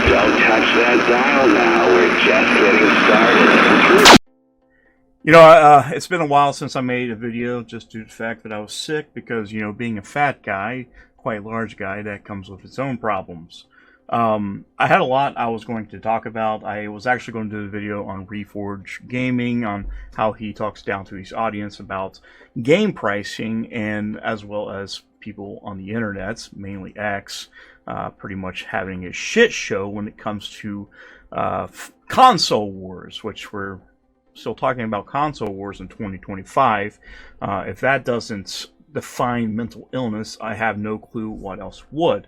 Don't touch that dial now. We're just getting started. You know, it's been a while since I made a video just due to the fact that I was sick because, you know, being a fat guy, quite large guy, that comes with its own problems. I had a lot I was going to talk about. I was actually going to do a video on Reforge Gaming, on how he talks down to his audience about game pricing, and as well as people on the internet, mainly X, pretty much having a shit show when it comes to console wars, which we're still talking about console wars in 2025. If that doesn't define mental illness, I have no clue what else would.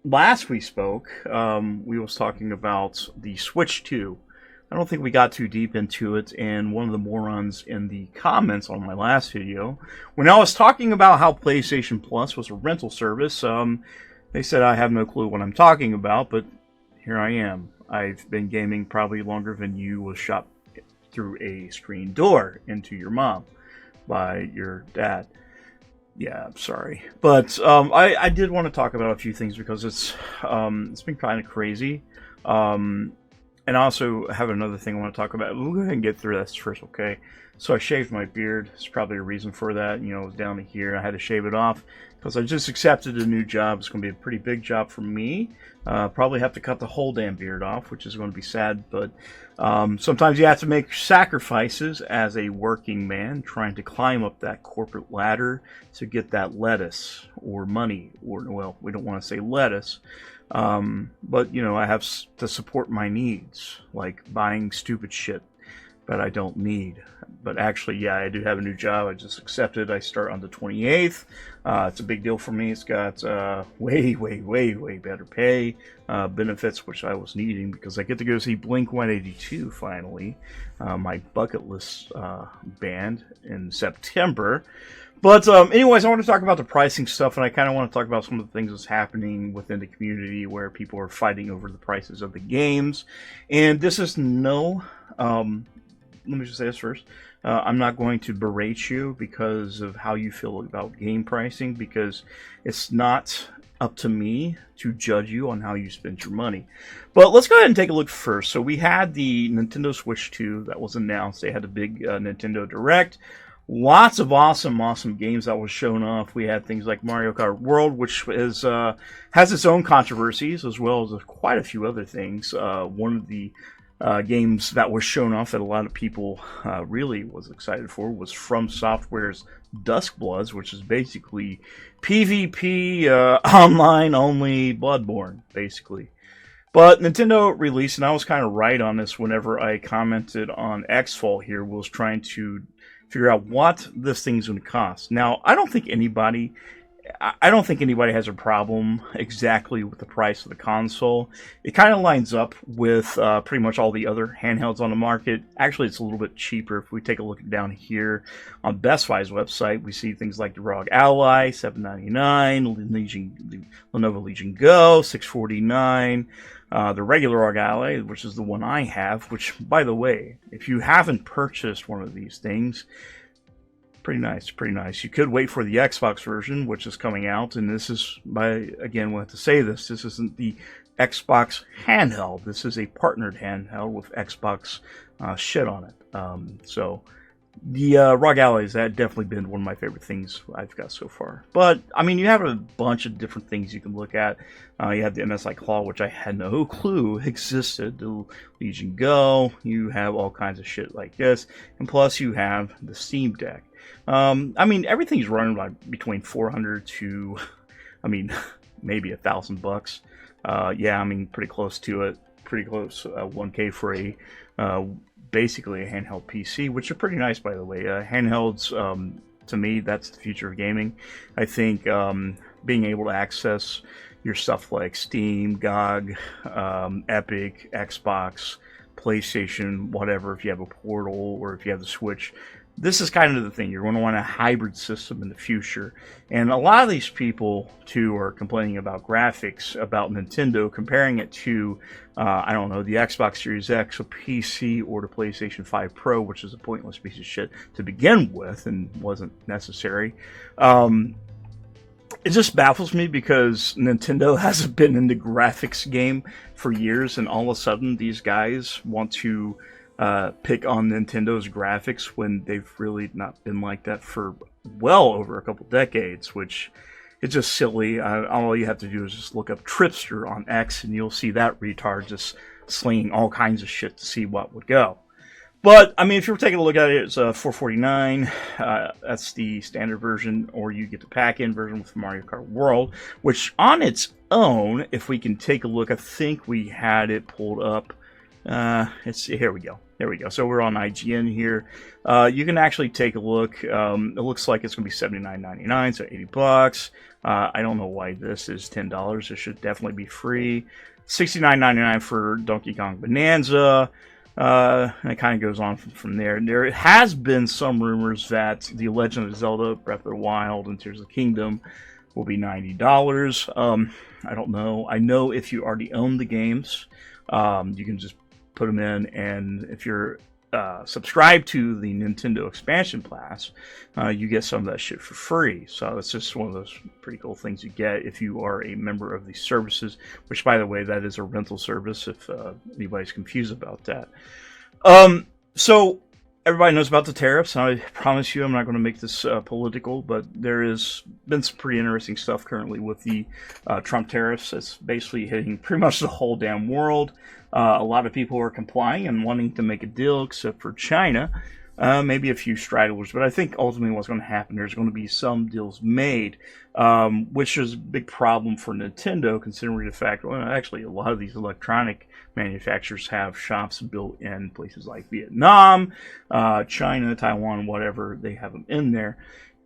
Last we spoke, we was talking about the Switch 2. I don't think we got too deep into it, and one of the morons in the comments on my last video, when I was talking about how PlayStation Plus was a rental service, they said I have no clue what I'm talking about, but here I am. I've been gaming probably longer than you was shot through a screen door into your mom by your dad. Yeah, I'm sorry, but I did want to talk about a few things because it's been kind of crazy, and I also have another thing I want to talk about. We'll go ahead and get through this first, okay? So I shaved my beard. There's probably a reason for that. You know, it was down to here. I had to shave it off because I just accepted a new job. It's going to be a pretty big job for me. Probably have to cut the whole damn beard off, which is going to be sad, but sometimes you have to make sacrifices as a working man trying to climb up that corporate ladder to get that lettuce or money, or, well, we don't want to say lettuce, but, you know, I have to support my needs, like buying stupid shit that I don't need. But actually, yeah, I do have a new job. I just accepted. I start on the 28th. It's a big deal for me. It's got way better pay, benefits, which I was needing because I get to go see Blink-182 finally, my bucket list band in September. But anyways, I want to talk about the pricing stuff, and I kind of want to talk about some of the things that's happening within the community where people are fighting over the prices of the games. And this is no... let me just say this first. I'm not going to berate you because of how you feel about game pricing, because it's not up to me to judge you on how you spend your money. But let's go ahead and take a look first. So we had the Nintendo Switch 2 that was announced. They had a big Nintendo Direct. Lots of awesome games that was shown off. We had things like Mario Kart World, which is has its own controversies, as well as quite a few other things. One of the games that was shown off that a lot of people really was excited for was From Software's Duskbloods, which is basically PvP online only Bloodborne, basically. But Nintendo released, and I was kind of right on this whenever I commented on Xfall here, was trying to figure out what this thing's going to cost. Now, I don't think anybody has a problem exactly with the price of the console. It kind of lines up with pretty much all the other handhelds on the market. Actually, it's a little bit cheaper. If we take a look down here on Best Buy's website, we see things like the ROG Ally, $799, the Lenovo Legion Go, $649, the regular ROG Ally, which is the one I have, which, by the way, if you haven't purchased one of these things, pretty nice. You could wait for the Xbox version, which is coming out, and this is, again, we'll have to say this isn't the Xbox handheld. This is a partnered handheld with Xbox shit on it. So the ROG Ally has definitely been one of my favorite things I've got so far. But, I mean, you have a bunch of different things you can look at. You have the MSI Claw, which I had no clue existed. The Legion Go. You have all kinds of shit like this. And plus, you have the Steam Deck. I mean, everything's running like between 400 to, I mean, maybe $1,000. Yeah, I mean, pretty close to it. Pretty close. 1K for a basically a handheld PC, which are pretty nice, by the way. Handhelds, to me, that's the future of gaming. I think being able to access your stuff like Steam, GOG, Epic, Xbox, PlayStation, whatever, if you have a Portal or if you have the Switch, this is kind of the thing. You're going to want a hybrid system in the future. And a lot of these people, too, are complaining about graphics, about Nintendo, comparing it to, I don't know, the Xbox Series X, a PC, or the PlayStation 5 Pro, which is a pointless piece of shit to begin with and wasn't necessary. it just baffles me because Nintendo hasn't been in the graphics game for years, and all of a sudden these guys want to pick on Nintendo's graphics when they've really not been like that for well over a couple decades, which is just silly. All you have to do is just look up Tripster on X, and you'll see that retard just slinging all kinds of shit to see what would go. But, I mean, if you're taking a look at it, it's $449. That's the standard version, or you get the pack-in version with Mario Kart World, which on its own, if we can take a look, I think we had it pulled up. Here we go. There we go. So we're on IGN here. You can actually take a look. It looks like it's going to be $79.99, so $80. I don't know why this is $10. It should definitely be free. $69.99 for Donkey Kong Bonanza. And it kind of goes on from there. There has been some rumors that The Legend of Zelda Breath of the Wild and Tears of the Kingdom will be $90. I don't know. I know if you already own the games, you can just put them in, and if you're subscribed to the Nintendo expansion pass, you get some of that shit for free. So it's just one of those pretty cool things you get if you are a member of these services, which, by the way, that is a rental service if anybody's confused about that. So everybody knows about the tariffs. I promise you I'm not going to make this political, but there has been some pretty interesting stuff currently with the Trump tariffs. It's basically hitting pretty much the whole damn world. A lot of people are complying and wanting to make a deal, except for China. Maybe a few stragglers, but I think ultimately what's going to happen, there's going to be some deals made, which is a big problem for Nintendo, considering the fact, well, actually a lot of these electronic manufacturers have shops built in places like Vietnam, China, Taiwan, whatever, they have them in there.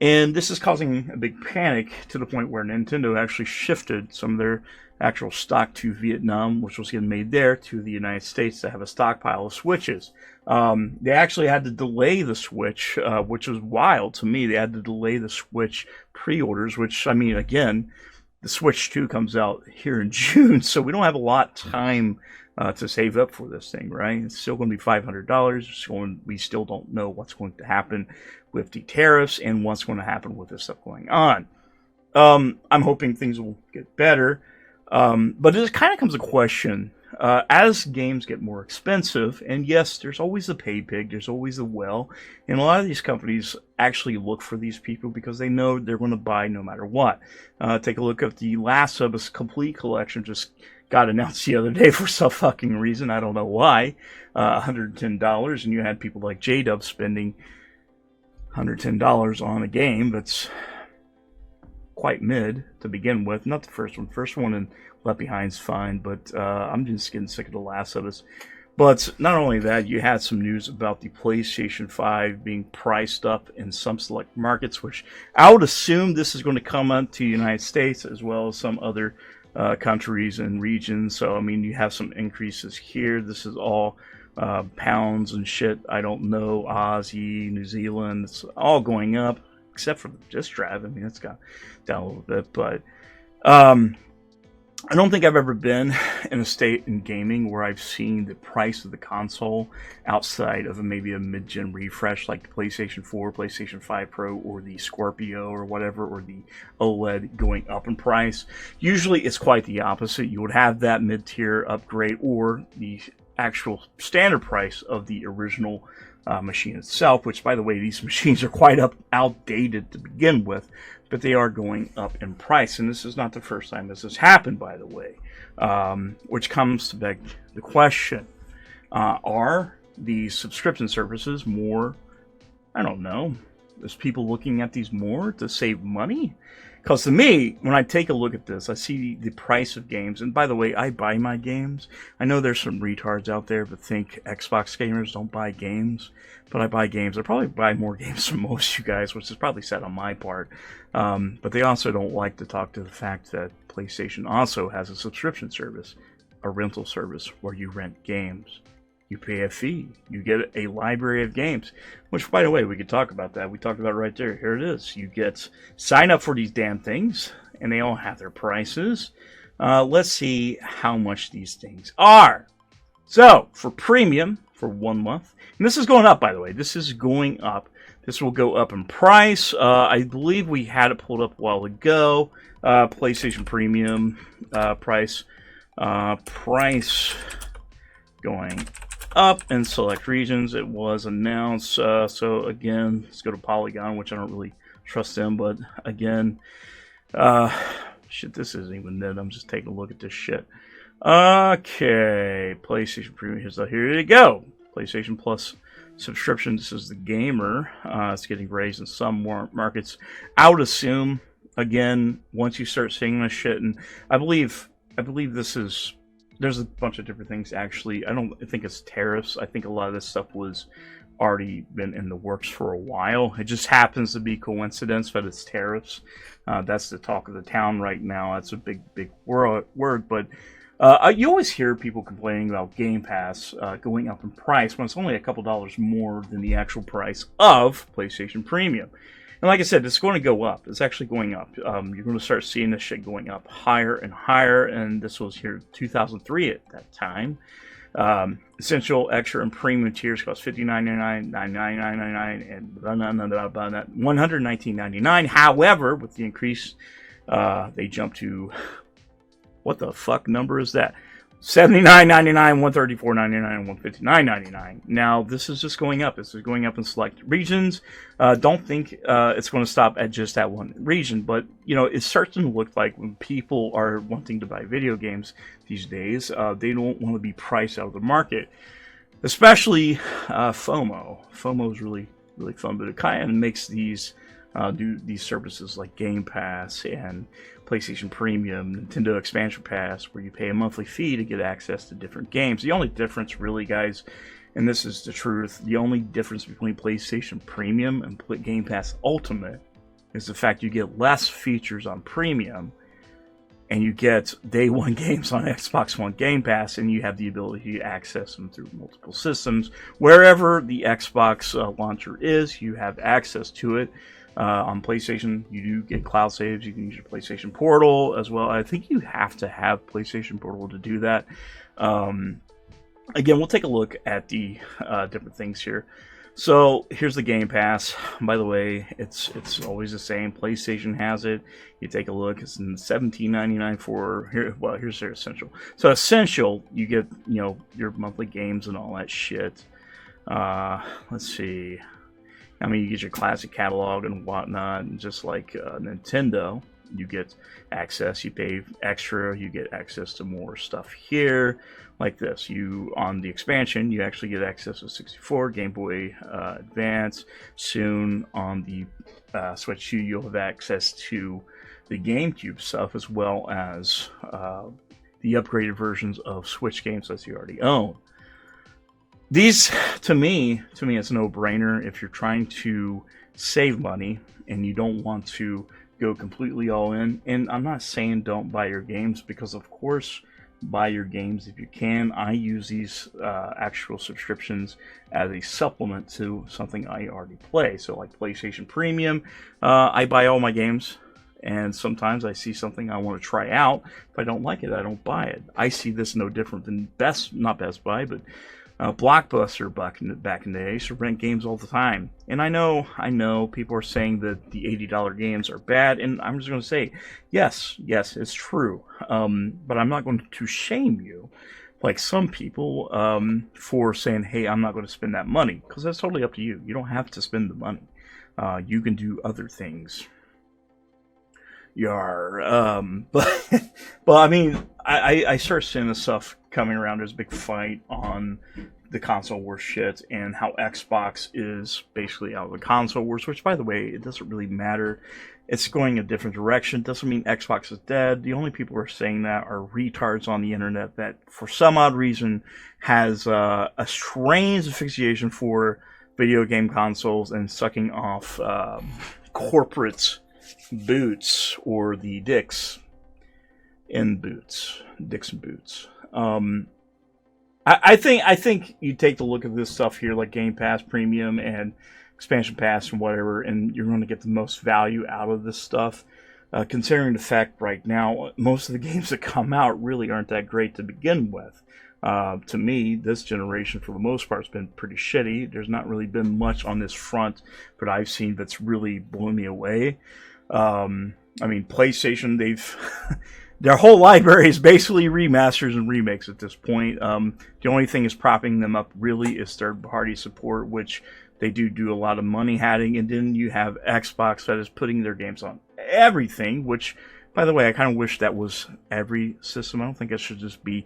And this is causing a big panic to the point where Nintendo actually shifted some of their actual stock to Vietnam, which was getting made there, to the United States to have a stockpile of Switches. They actually had to delay the Switch, which was wild to me. They had to delay the Switch pre-orders, which, I mean, again, the Switch 2 comes out here in June, so we don't have a lot of time to save up for this thing, right? It's still going to be $500. We still don't know what's going to happen with the tariffs and what's going to happen with this stuff going on. I'm hoping things will get better. But it kind of comes a question, as games get more expensive, and yes, there's always a pay pig, there's always a whale, and a lot of these companies actually look for these people because they know they're going to buy no matter what. Take a look at the Last of Us Complete Collection, just got announced the other day for some fucking reason, I don't know why, $110, and you had people like J-Dub spending $110 on a game that's quite mid to begin with. Not the first one. First one and Left Behind's fine, but I'm just getting sick of The Last of Us. But not only that, you had some news about the PlayStation 5 being priced up in some select markets, which I would assume this is going to come up to the United States as well as some other countries and regions. So, I mean, you have some increases here. This is all pounds and shit. I don't know. Aussie, New Zealand, it's all going up, except for the disk drive. I mean, it's got down a little bit, but I don't think I've ever been in a state in gaming where I've seen the price of the console outside of maybe a mid-gen refresh like the PlayStation 4, PlayStation 5 Pro, or the Scorpio or whatever, or the OLED going up in price. Usually it's quite the opposite. You would have that mid-tier upgrade or the actual standard price of the original machine itself, which, by the way, these machines are quite outdated to begin with, but they are going up in price. And this is not the first time this has happened, by the way, which comes to beg the question, are these subscription services more, I don't know, is people looking at these more to save money? Because to me, when I take a look at this, I see the price of games. And by the way, I buy my games. I know there's some retards out there that think Xbox gamers don't buy games. But I buy games. I probably buy more games than most of you guys, which is probably sad on my part. But they also don't like to talk to the fact that PlayStation also has a subscription service, a rental service, where you rent games. You pay a fee. You get a library of games. Which, by the way, we could talk about that. We talked about it right there. Here it is. You sign up for these damn things, and they all have their prices. Let's see how much these things are. So, for premium, for 1 month, and this is going up, by the way. This is going up. This will go up in price. I believe we had it pulled up a while ago. PlayStation Premium price going up in select regions. It was announced. So again, let's go to Polygon, which I don't really trust them. But again, shit, this isn't even it. I'm just taking a look at this shit. Okay, PlayStation Premium. Here you go. PlayStation Plus subscription. This is the gamer. It's getting raised in some markets. I would assume, again, once you start seeing this shit, and I believe this is, there's a bunch of different things actually. I don't think it's tariffs. I think a lot of this stuff was already been in the works for a while. It just happens to be coincidence, but it's tariffs. That's the talk of the town right now. That's a big word, but you always hear people complaining about Game Pass going up in price when it's only a couple dollars more than the actual price of PlayStation Premium. And like I said, it's going to go up. It's actually going up. You're going to start seeing this shit going up higher and higher. And this was here 2003 at that time. Essential, Extra, and Premium tiers cost $59.99, $99.99, and $119.99. However, with the increase, they jumped to, what the fuck number is that? $79.99, $134.99, and $159.99. Now, this is just going up. This is going up in select regions. Don't think it's going to stop at just that one region, but you know, it's starting to look like when people are wanting to buy video games these days, they don't want to be priced out of the market, especially FOMO. FOMO is really fun, but it kind of makes these do these services like Game Pass and PlayStation Premium, Nintendo Expansion Pass, where you pay a monthly fee to get access to different games. The only difference, really, guys, and this is the truth, the only difference between PlayStation Premium and Game Pass Ultimate is the fact you get less features on Premium, and you get day one games on Xbox One Game Pass, and you have the ability to access them through multiple systems. Wherever the Xbox launcher is, you have access to it. On PlayStation, you do get cloud saves. You can use your PlayStation Portal as well. I think you have to have PlayStation Portal to do that. Again, we'll take a look at the different things here. So here's the Game Pass. By the way, it's always the same. PlayStation has it. You take a look. It's in $17.99 for here. Well, here's their Essential. So Essential, you get your monthly games and all that shit. Let's see. I mean, you get your classic catalog and whatnot, and just like Nintendo, you get access. You pay extra, you get access to more stuff here, like this. You on the expansion, you actually get access to 64, Game Boy Advance. Soon on the Switch 2, you'll have access to the GameCube stuff, as well as the upgraded versions of Switch games that you already own. These, to me, it's a no-brainer if you're trying to save money and you don't want to go completely all in. And I'm not saying don't buy your games, because of course buy your games if you can. I use these actual subscriptions as a supplement to something I already play. So like PlayStation Premium, I buy all my games. And sometimes I see something I want to try out. If I don't like it, I don't buy it. I see this no different than not Best Buy, but Blockbuster back in the day. I used to rent games all the time. And I know people are saying that the $80 games are bad, and I'm just going to say, yes, it's true. But I'm not going to shame you, like some people, for saying, hey, I'm not going to spend that money, because that's totally up to you. You don't have to spend the money. You can do other things. But I mean, I start seeing this stuff coming around. There's a big fight on the console wars shit, and how Xbox is basically out of the console wars, which, by the way, it doesn't really matter. It's going a different direction. It doesn't mean Xbox is dead. The only people who are saying that are retards on the internet that, for some odd reason, has a strange asphyxiation for video game consoles and sucking off corporate boots, or the dicks and boots. I think you take the look at this stuff here, like Game Pass Premium and Expansion Pass and whatever, and you're going to get the most value out of this stuff. considering the fact right now most of the games that come out really aren't that great to begin with. To me, this generation, for the most part, has been pretty shitty. There's not really been much on this front that I've seen that's really blown me away. I mean, PlayStation, they've their whole library is basically remasters and remakes at this point. The only thing is propping them up really is third-party support, which they do a lot of money having. And then you have Xbox that is putting their games on everything, which, by the way, I kind of wish that was every system. I don't think it should just be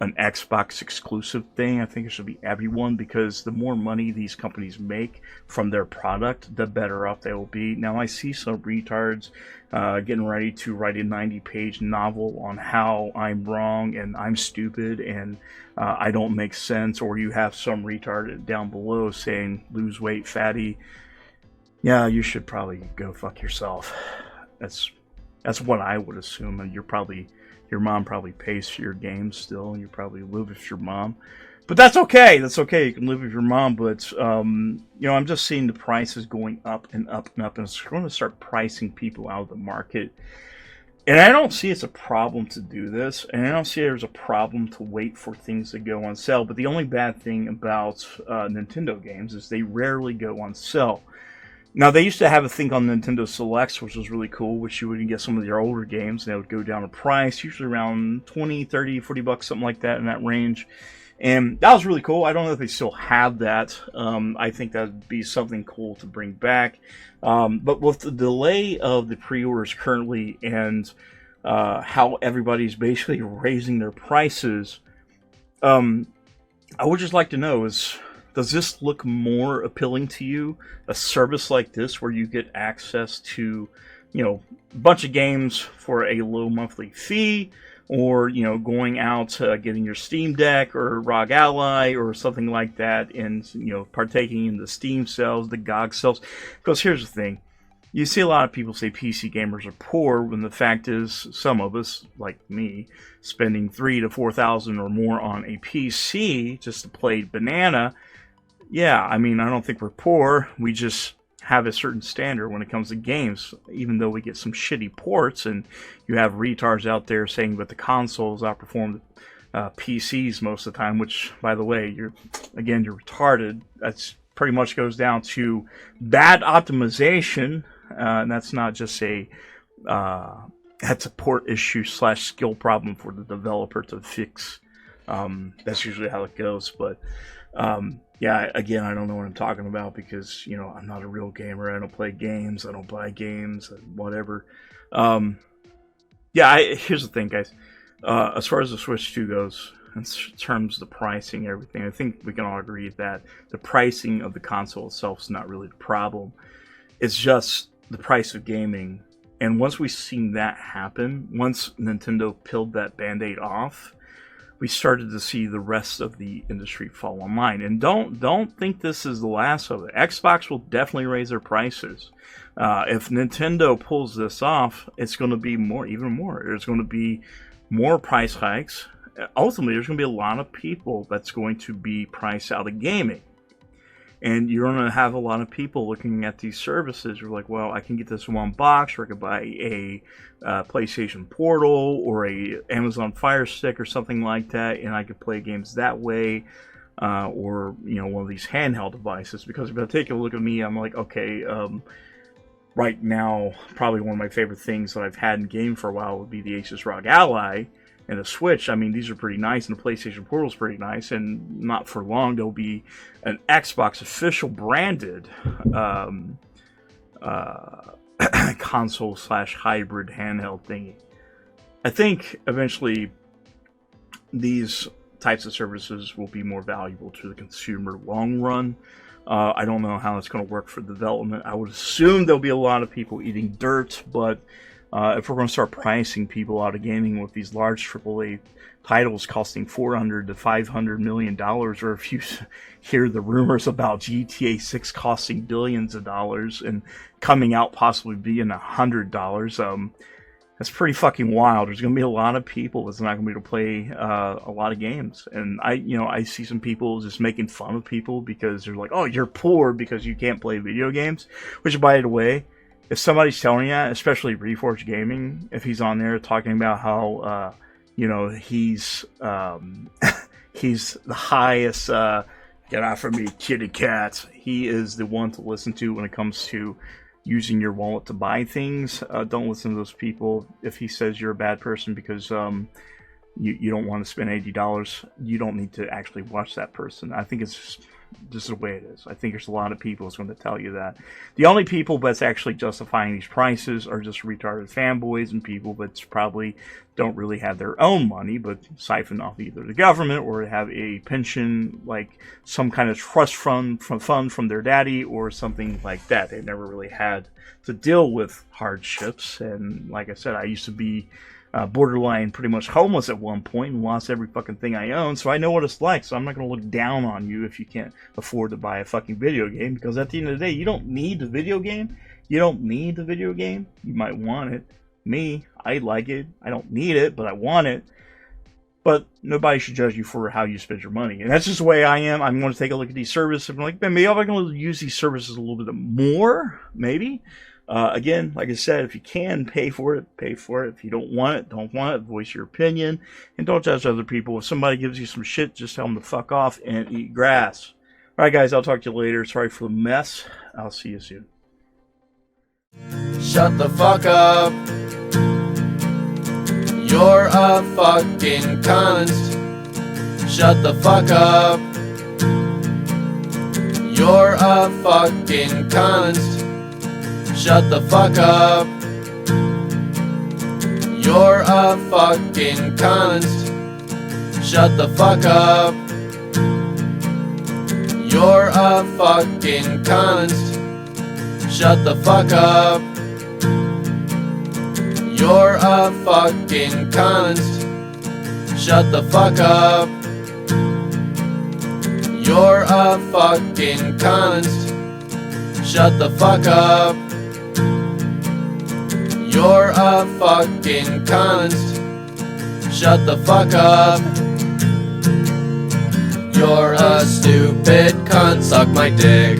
an Xbox exclusive thing. I think it should be everyone, because the more money these companies make from their product, the better off they will be. Now, I see some retards getting ready to write a 90-page novel on how I'm wrong and I'm stupid and I don't make sense, or you have some retard down below saying, lose weight, fatty. Yeah, you should probably go fuck yourself. That's what I would assume. And your mom probably pays for your games still, and you probably live with your mom. But that's okay. That's okay. You can live with your mom, but I'm just seeing the prices going up and up and up, and it's going to start pricing people out of the market. And I don't see it's a problem to do this, and I don't see there's a problem to wait for things to go on sale. But the only bad thing about Nintendo games is they rarely go on sale. Now, they used to have a thing on Nintendo Selects, which was really cool, which you would get some of their older games, and they would go down in price, usually around 20, 30, 40 bucks, something like that, in that range. And that was really cool. I don't know if they still have that. I think that would be something cool to bring back. But with the delay of the pre-orders currently and how everybody's basically raising their prices, I would just like to know is, does this look more appealing to you? A service like this where you get access to, a bunch of games for a low monthly fee, or, going out, getting your Steam Deck or ROG Ally or something like that, and, partaking in the Steam sales, the GOG sales. Because here's the thing. You see a lot of people say PC gamers are poor, when the fact is some of us, like me, spending $3,000 to $4,000 or more on a PC just to play banana. Yeah, I mean, I don't think we're poor. We just have a certain standard when it comes to games, even though we get some shitty ports, and you have retards out there saying that the consoles outperform the PCs most of the time, which, by the way, you're retarded. That's pretty much goes down to bad optimization, and that's not just that's a port issue / skill problem for the developer to fix. That's usually how it goes, but yeah, again, I don't know what I'm talking about, because, I'm not a real gamer. I don't play games. I don't buy games, whatever. Here's the thing, guys. As far as the Switch 2 goes, in terms of the pricing, everything, I think we can all agree that the pricing of the console itself is not really the problem. It's just the price of gaming. And once we've seen that happen, once Nintendo peeled that Band-Aid off, we started to see the rest of the industry fall in line. And don't think this is the last of it. Xbox will definitely raise their prices. If Nintendo pulls this off, it's going to be even more. There's going to be more price hikes. Ultimately, there's going to be a lot of people that's going to be priced out of gaming. And you're going to have a lot of people looking at these services. You're like, well, I can get this in one box, or I could buy a PlayStation Portal or a Amazon Fire Stick or something like that, and I could play games that way, or one of these handheld devices. Because if I take a look at me, I'm like, okay, right now, probably one of my favorite things that I've had in game for a while would be the Asus ROG Ally. And the Switch, I mean, these are pretty nice, and the PlayStation Portal is pretty nice, and not for long there'll be an Xbox official branded console / hybrid handheld thingy. I think eventually these types of services will be more valuable to the consumer long run. I don't know how it's going to work for development. I would assume there'll be a lot of people eating dirt, but if we're going to start pricing people out of gaming with these large AAA titles costing $400 to $500 million, or if you hear the rumors about GTA 6 costing billions of dollars and coming out possibly being $100, that's pretty fucking wild. There's going to be a lot of people that's not going to be able to play a lot of games. And I see some people just making fun of people because they're like, oh, you're poor because you can't play video games. Which, by the way, if somebody's telling you that, especially Reforge Gaming, if he's on there talking about how you know, he's he's the highest get out from me kitty cats, he is the one to listen to when it comes to using your wallet to buy things. Don't listen to those people. If he says you're a bad person because you don't want to spend $80, you don't need to actually watch that person. I think it's just the way it is. I think there's a lot of people that's going to tell you that. The only people that's actually justifying these prices are just retarded fanboys and people that probably don't really have their own money, but siphon off either the government or have a pension, like some kind of trust fund from their daddy or something like that. They never really had to deal with hardships. And like I said, I used to be borderline pretty much homeless at one point and lost every fucking thing I own, so I know what it's like. So I'm not going to look down on you if you can't afford to buy a fucking video game, because at the end of the day, you don't need the video game. You don't need the video game. You might want it. Me, I like it. I don't need it, but I want it. But nobody should judge you for how you spend your money. And that's just the way I am. I'm going to take a look at these services. I'm like, man, maybe I'm going to use these services a little bit more, maybe. Again, like I said, if you can pay for it, pay for it. If you don't want it, don't want it. Voice your opinion. And don't judge other people. If somebody gives you some shit, just tell them to fuck off and eat grass. Alright guys, I'll talk to you later. Sorry for the mess. I'll see you soon. Shut the fuck up. You're a fucking cunt. Shut the fuck up. You're a fucking cunt. Shut the fuck up. You're a fucking cunt. Shut the fuck up. You're a fucking cunt. Shut the fuck up. You're a fucking cunt. Shut the fuck up. You're a fucking cunt. Shut the fuck up. You're a fucking cunt. Shut the fuck up. You're a stupid cunt. Suck my dick.